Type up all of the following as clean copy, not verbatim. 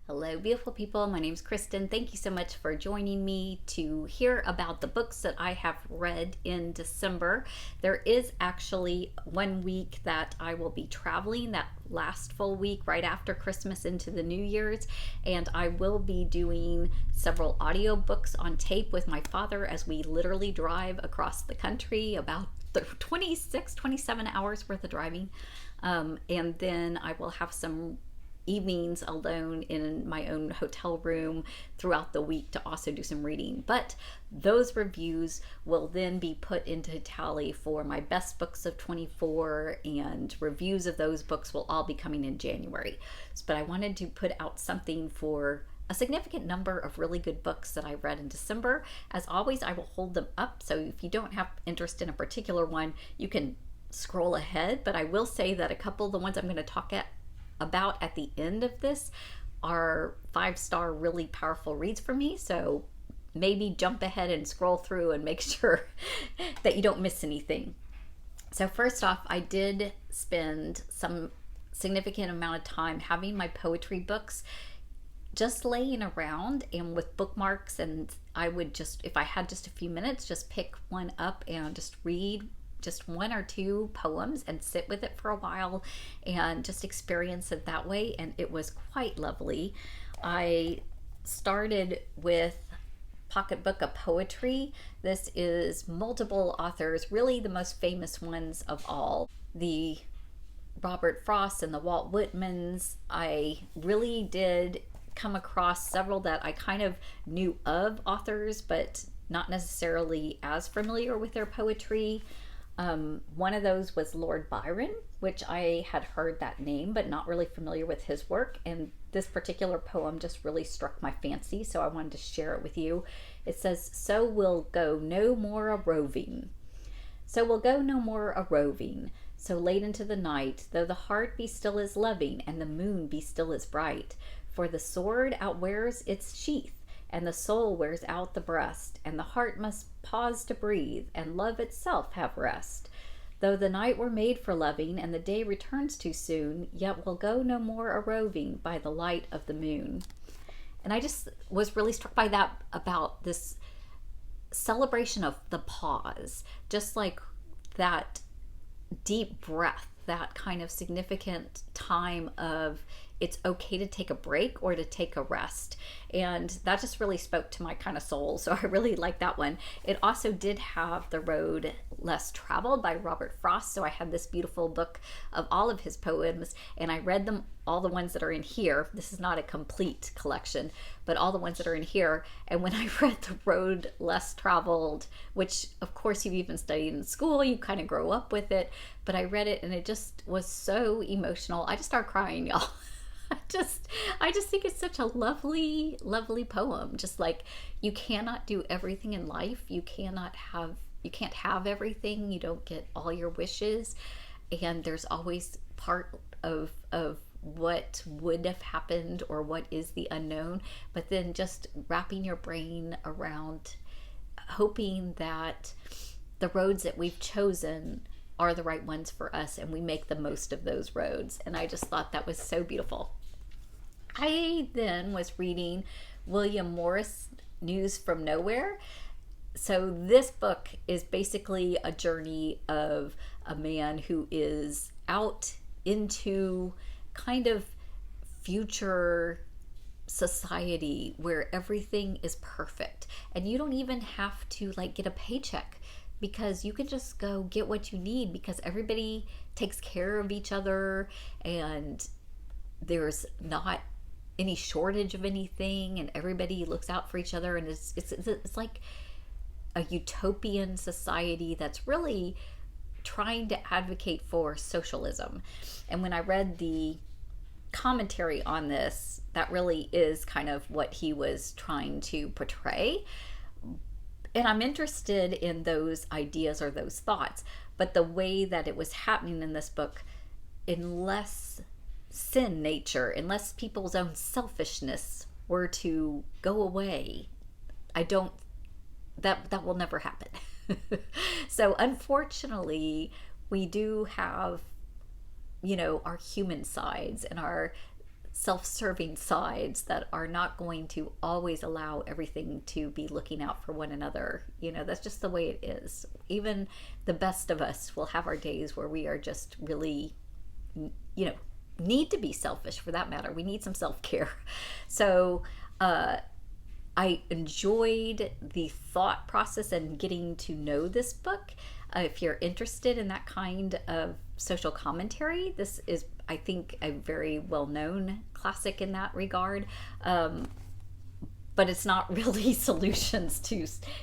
Hello, beautiful people. My name is Kristen. Thank you so much for joining me to hear about the books that I have read in December. There is actually 1 week that I will be traveling, that last full week right after Christmas into the New Year's, and I will be doing several audiobooks on tape with my father as we literally drive across the country, about 27 hours worth of driving. And then I will have some evenings alone in my own hotel room throughout the week to also do some reading. But those reviews will then be put into tally for my best books of 24, and reviews of those books will all be coming in January. But I wanted to put out something for a significant number of really good books that I read in December. As always, I will hold them up, so if you don't have interest in a particular one, you can scroll ahead. But I will say that a couple of the ones I'm going to talk about at the end of this are 5-star really powerful reads for me, so maybe jump ahead and scroll through and make sure that you don't miss anything. So first off, I did spend some significant amount of time having my poetry books just laying around and with bookmarks, and I would just, if I had just a few minutes, just pick one up and just read just 1 or 2 poems and sit with it for a while and just experience it that way, and it was quite lovely. I started with Pocketbook of Poetry. This is multiple authors, really the most famous ones of all, the Robert Frosts and the Walt Whitmans. I really did come across several that I kind of knew of authors, but not necessarily as familiar with their poetry. One of those was Lord Byron, which I had heard that name, but not really familiar with his work. And this particular poem just really struck my fancy, so I wanted to share it with you. It says, "So we'll go no more a roving. So we'll go no more a roving, so late into the night, though the heart be still as loving, and the moon be still as bright. For the sword outwears its sheath, and the soul wears out the breast, and the heart must pause to breathe, and love itself have rest. Though the night were made for loving, and the day returns too soon, yet we'll go no more a roving by the light of the moon." And I just was really struck by that, about this celebration of the pause, just like that deep breath, that kind of significant time of it's okay to take a break or to take a rest. And that just really spoke to my kind of soul, so I really like that one. It also did have The Road Less Traveled by Robert Frost, so I had this beautiful book of all of his poems, and I read them, all the ones that are in here. This is not a complete collection, but all the ones that are in here. And when I read The Road Less Traveled, which of course you've even studied in school, you kind of grow up with it, but I read it and it just was so emotional. I just started crying, y'all. I just think it's such a lovely, lovely poem. Just like, you cannot do everything in life. You can't have everything. You don't get all your wishes. And there's always part of what would have happened or what is the unknown. But then just wrapping your brain around hoping that the roads that we've chosen are the right ones for us, and we make the most of those roads. And I just thought that was so beautiful. I then was reading William Morris' News from Nowhere. So this book is basically a journey of a man who is out into kind of future society where everything is perfect, and you don't even have to like get a paycheck, because you can just go get what you need, because everybody takes care of each other and there's not any shortage of anything, and everybody looks out for each other, and it's like a utopian society that's really trying to advocate for socialism. And when I read the commentary on this, that really is kind of what he was trying to portray. And I'm interested in those ideas or those thoughts, but the way that it was happening in this book, unless sin nature, unless people's own selfishness were to go away, that will never happen. So unfortunately, we do have, our human sides and our self-serving sides that are not going to always allow everything to be looking out for one another. That's just the way it is. Even the best of us will have our days where we are just really, need to be selfish, for that matter. We need some self-care. So I enjoyed the thought process and getting to know this book. If you're interested in that kind of social commentary, this is, I think, a very well-known classic in that regard. But it's not really solutions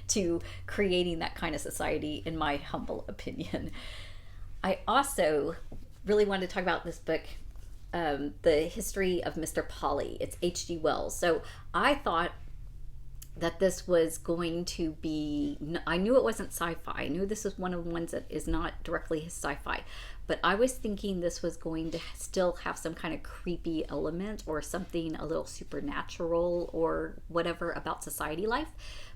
to creating that kind of society, in my humble opinion. I also really wanted to talk about this book, The History of Mr. Polly. It's H.G. Wells. So I thought that this was going to be, I knew it wasn't sci-fi. I knew this was one of the ones that is not directly sci-fi, but I was thinking this was going to still have some kind of creepy element or something a little supernatural or whatever about society life.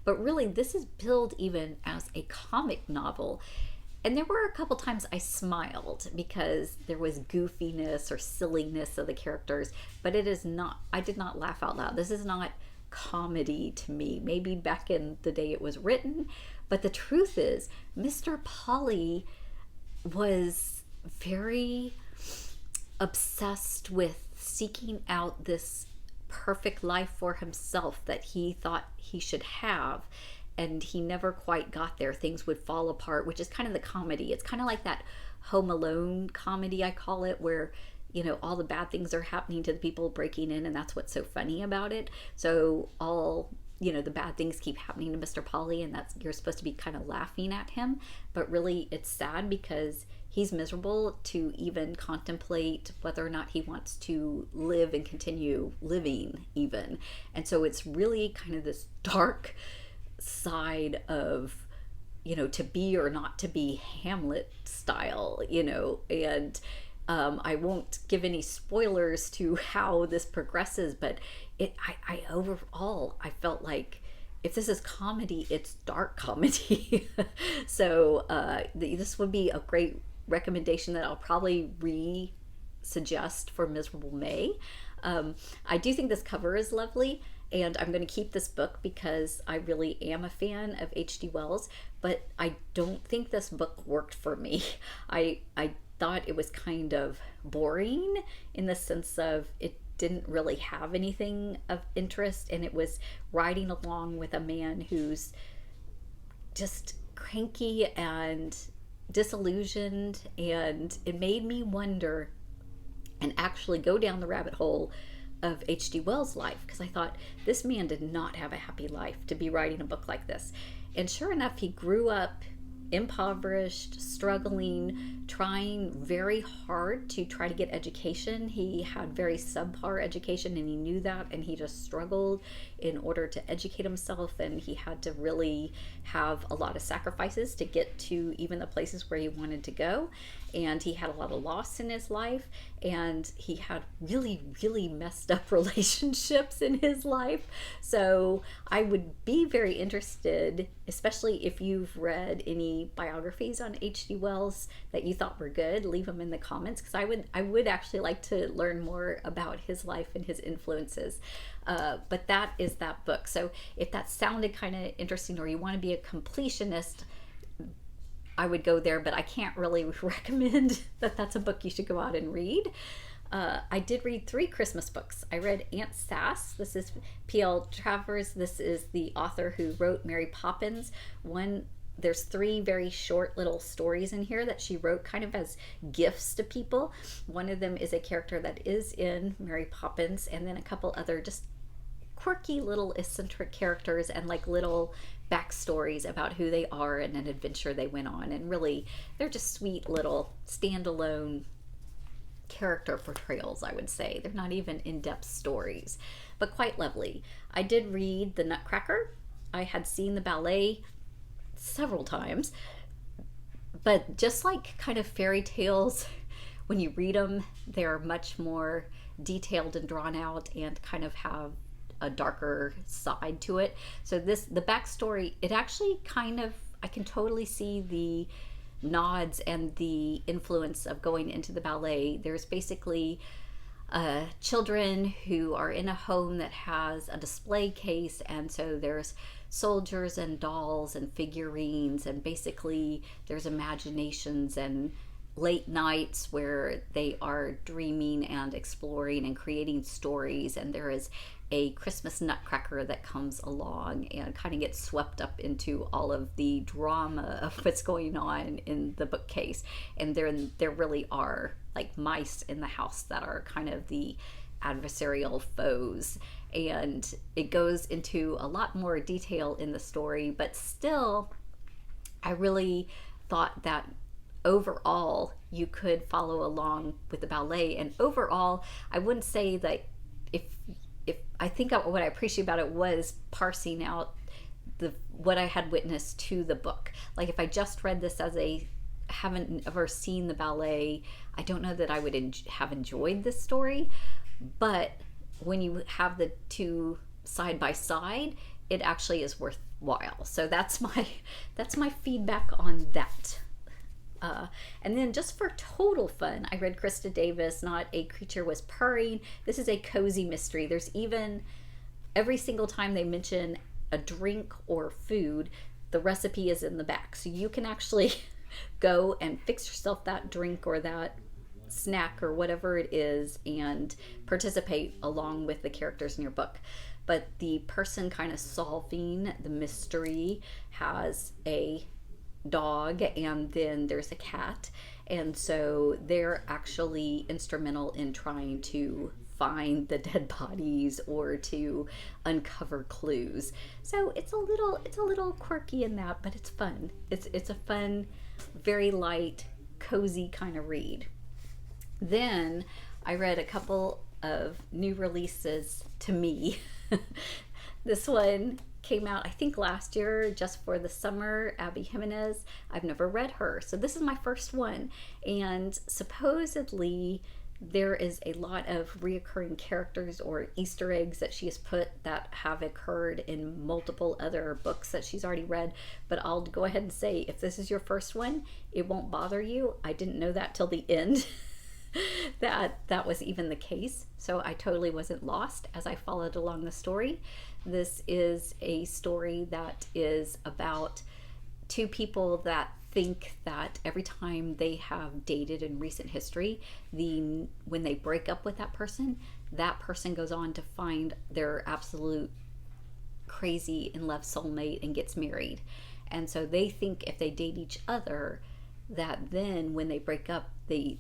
But really, this is billed even as a comic novel. And there were a couple times I smiled because there was goofiness or silliness of the characters, but it is not, I did not laugh out loud. This is not comedy to me. Maybe back in the day it was written, but the truth is Mr. Polly was very obsessed with seeking out this perfect life for himself that he thought he should have, and he never quite got there. Things would fall apart, which is kind of the comedy. It's kind of like that Home Alone comedy, I call it, where all the bad things are happening to the people breaking in, and that's what's so funny about it. So all, the bad things keep happening to Mr. Polly, and that's, you're supposed to be kind of laughing at him, but really it's sad because he's miserable to even contemplate whether or not he wants to live and continue living even. And so it's really kind of this dark side of, to be or not to be, Hamlet style, and I won't give any spoilers to how this progresses, but I overall, I felt like if this is comedy, it's dark comedy. So this would be a great recommendation that I'll probably re-suggest for Miserable May. I do think this cover is lovely, and I'm going to keep this book because I really am a fan of H.G. Wells, but I don't think this book worked for me. I thought it was kind of boring in the sense of it didn't really have anything of interest, and it was riding along with a man who's just cranky and disillusioned, and it made me wonder and actually go down the rabbit hole of H.G. Wells' life, because I thought this man did not have a happy life to be writing a book like this. And sure enough, he grew up impoverished, struggling, trying very hard to try to get education. He had very subpar education, and he knew that, and he just struggled in order to educate himself, and he had to really have a lot of sacrifices to get to even the places where he wanted to go. And he had a lot of loss in his life, and he had really, really messed up relationships in his life. So I would be very interested, especially if you've read any biographies on H.G. Wells that you thought were good, leave them in the comments, because I would actually like to learn more about his life and his influences. But that is that book. So if that sounded kind of interesting, or you want to be a completionist, I would go there, but I can't really recommend that that's a book you should go out and read. I did read 3 Christmas books. I read Aunt Sass. This is P.L. Travers. This is the author who wrote Mary Poppins. There's 3 very short little stories in here that she wrote kind of as gifts to people. One of them is a character that is in Mary Poppins, and then a couple other just quirky little eccentric characters and like little backstories about who they are and an adventure they went on. And really, they're just sweet little standalone character portrayals, I would say. They're not even in-depth stories, but quite lovely. I did read The Nutcracker. I had seen the ballet several times, but just like kind of fairy tales, when you read them, they're much more detailed and drawn out and kind of have a darker side to it. So the backstory, it actually kind of, I can totally see the nods and the influence of going into the ballet. There's basically children who are in a home that has a display case, and so there's soldiers and dolls and figurines, and basically there's imaginations and late nights where they are dreaming and exploring and creating stories, and there is a Christmas Nutcracker that comes along and kind of gets swept up into all of the drama of what's going on in the bookcase. And there really are like mice in the house that are kind of the adversarial foes. And it goes into a lot more detail in the story, but still, I really thought that overall you could follow along with the ballet. And overall, I wouldn't say that if I think what I appreciate about it was parsing out what I had witnessed to the book. Like if I just read this as haven't ever seen the ballet, I don't know that I would have enjoyed this story. But when you have the two side by side, it actually is worthwhile. So that's my feedback on that. And then just for total fun, I read Krista Davis, Not a Creature Was Purring. This is a cozy mystery. There's even, every single time they mention a drink or food, the recipe is in the back. So you can actually go and fix yourself that drink or that snack or whatever it is and participate along with the characters in your book. But the person kind of solving the mystery has a dog, and then there's a cat, and so they're actually instrumental in trying to find the dead bodies or to uncover clues. So it's a little quirky in that, but it's fun. It's a fun, very light, cozy kind of read. Then I read a couple of new releases to me. This one came out, I think, last year, just for the summer. Abby Jimenez. I've never read her, so this is my first one. And supposedly there is a lot of reoccurring characters or Easter eggs that she has put that have occurred in multiple other books that she's already read. But I'll go ahead and say, if this is your first one, it won't bother you. I didn't know that till the end. that was even the case. So I totally wasn't lost as I followed along the story. This is a story that is about two people that think that every time they have dated in recent history, when they break up with that person goes on to find their absolute crazy in love soulmate and gets married. And so they think if they date each other, that then when they break up, they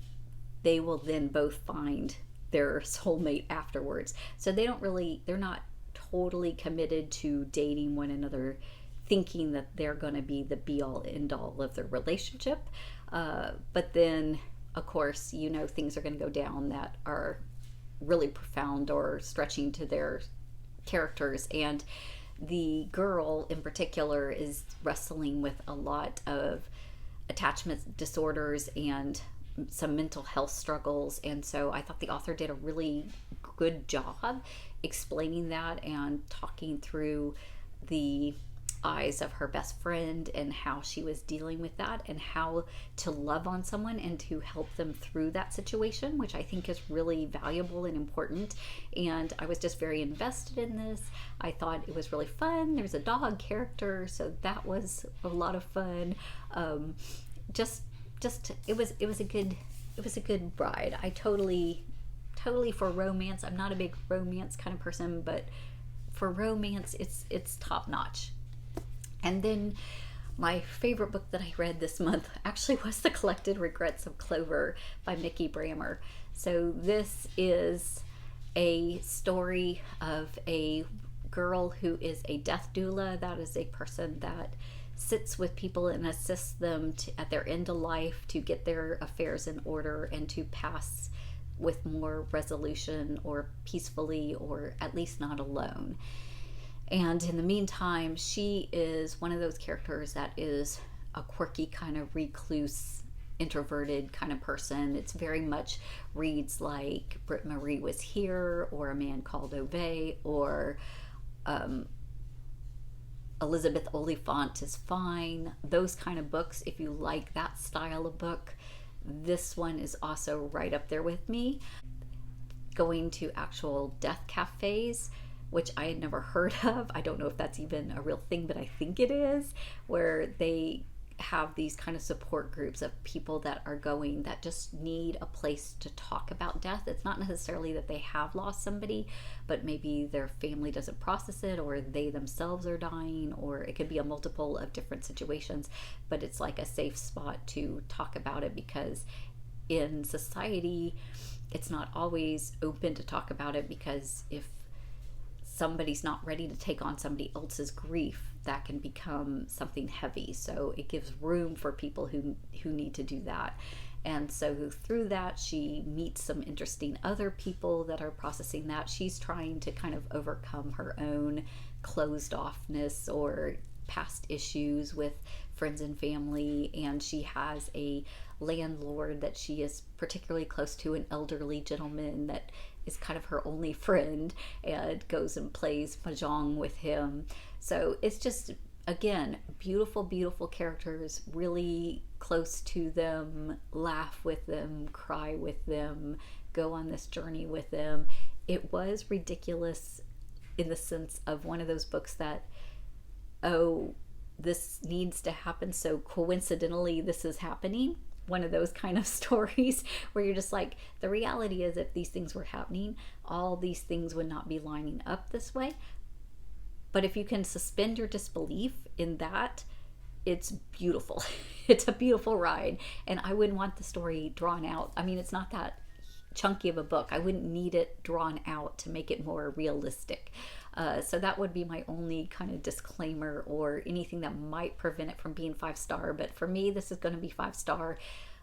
will then both find their soulmate afterwards. So they're not totally committed to dating one another, thinking that they're going to be the be-all end-all of their relationship. But then, of course, things are going to go down that are really profound or stretching to their characters. And the girl in particular is wrestling with a lot of attachment disorders and some mental health struggles. And so I thought the author did a really good job explaining that and talking through the eyes of her best friend and how she was dealing with that and how to love on someone and to help them through that situation, which I think is really valuable and important. And I was just very invested in this. I thought it was really fun. There's a dog character, so that was a lot of fun. It was a good ride. I totally for romance. I'm not a big romance kind of person, but for romance, it's top notch. And then my favorite book that I read this month actually was The Collected Regrets of Clover by Mikki Brammer. So this is a story of a girl who is a death doula. That is a person that sits with people and assists them at their end of life to get their affairs in order and to pass with more resolution or peacefully, or at least not alone. And in the meantime, she is one of those characters that is a quirky kind of recluse, introverted kind of person. It's very much reads like Britt Marie Was Here, or A Man Called Ove, or Elizabeth Oliphant Is Fine. Those kind of books, if you like that style of book, this one is also right up there with me. going to actual death cafes, which I had never heard of. I don't know if that's even a real thing, but I think it is, where they have these kind of support groups of people that are going, that just need a place to talk about death. It's not necessarily that they have lost somebody, but maybe their family doesn't process it, or they themselves are dying, or it could be a multiple of different situations. But it's like a safe spot to talk about it, because in society it's not always open to talk about it, because if somebody's not ready to take on somebody else's grief, that can become something heavy. So it gives room for people who need to do that. And so through that, she meets some interesting other people that are processing that. She's trying to kind of overcome her own closed offness or past issues with friends and family. And she has a landlord that she is particularly close to, an elderly gentleman that is kind of her only friend, and goes and plays mahjong with him. So it's just, again, beautiful, beautiful characters, really close to them, laugh with them, cry with them, go on this journey with them. It was ridiculous in the sense of one of those books that, oh, this needs to happen, so coincidentally this is happening. One of those kind of stories where you're just like, the reality is, if these things were happening, all these things would not be lining up this way. But if you can suspend your disbelief in that, it's beautiful. It's a beautiful ride. And I wouldn't want the story drawn out. I mean, it's not that chunky of a book. I wouldn't need it drawn out to make it more realistic. So that would be my only kind of disclaimer, or anything that might prevent it from being 5-star. But for me, this is going to be 5-star.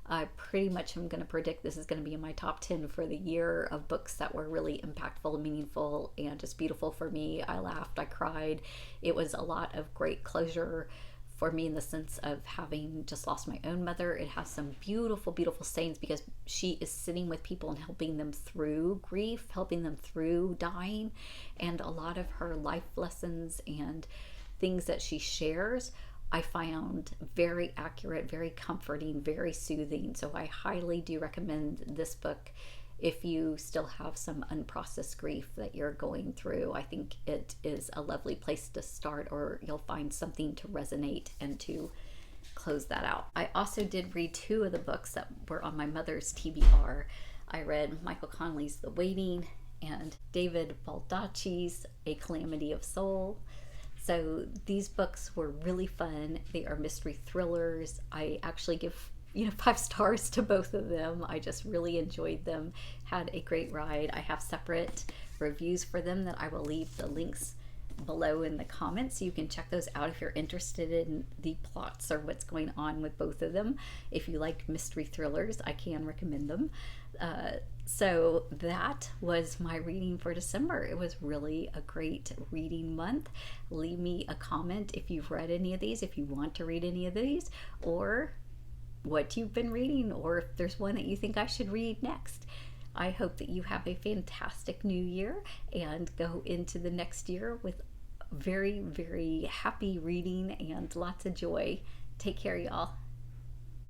I pretty much am going to predict this is going to be in my top 10 for the year of books that were really impactful, meaningful, and just beautiful for me. I laughed, I cried. It was a lot of great closure for me, in the sense of having just lost my own mother. It has some beautiful, beautiful sayings, because she is sitting with people and helping them through grief, helping them through dying, and a lot of her life lessons and things that she shares I found very accurate, very comforting, very soothing. So I highly do recommend this book if you still have some unprocessed grief that you're going through. I think it is a lovely place to start, or you'll find something to resonate and to close that out. I also did read 2 of the books that were on my Mothers TBR. I read Michael Connelly's The Waiting and David Baldacci's A Calamity of Soul. So these books were really fun. They are mystery thrillers. I actually give 5 stars to both of them. I just really enjoyed them, had a great ride. I have separate reviews for them that I will leave the links below in the comments, so you can check those out if you're interested in the plots or what's going on with both of them. If you like mystery thrillers, I can recommend them. So that was my reading for December. It was really a great reading month. Leave me a comment if you've read any of these, if you want to read any of these, or what you've been reading, or if there's one that you think I should read next. I hope that you have a fantastic new year and go into the next year with very, very happy reading and lots of joy. Take care, y'all.